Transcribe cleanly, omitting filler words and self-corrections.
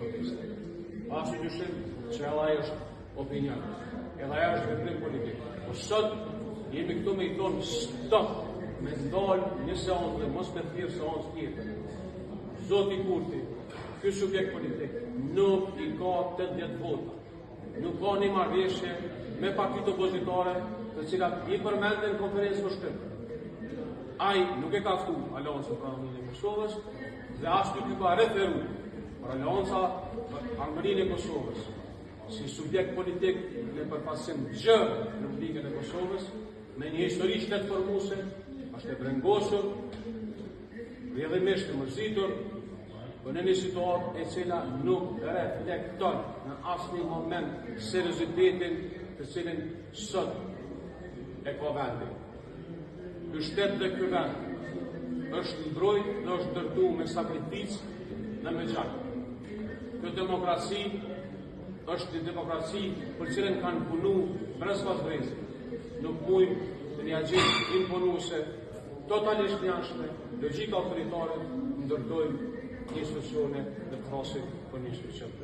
proteste. Pasi dyshim që edhe ajo është opinion, edhe ajo është veprim politik. Po sot jemi këtu me i thonë stop, me ndalë një seancë dhe mos me thirrë seancë tjetër. Zoti Kurti, ky subjekt politik nuk i ka 80 vota. Nuk ka një marrëveshje me partitë opozitare, të cilat i përmenden konferencë për shtëp. Ai nuk e ka ftu Aleancën për Armërinë e Kosovës dhe as nuk i ka referu për Aleanca për Armërinë e Kosovës. Si subjekt politik në përpasim gjë në Republikën e Kosovës, me një histori shtetëformuese, është e brengosur, rrjedhimisht e mërzitur, për në një situatë e cila nuk reflekton në asnjë moment seriozitetin të cilin sot e ka vendi. Ky shtet dhe ky vend është mbrojt dhe është ndërtu me sakrificë dhe me gjak. Kjo demokraci është një demokraci për cilën kanë punu brez pas brezi. Nuk mujnë të një agjenë imponuese, totalisht njashme, logjika autoritare, ndërdojnë një institucione dhe krasit për një institucion.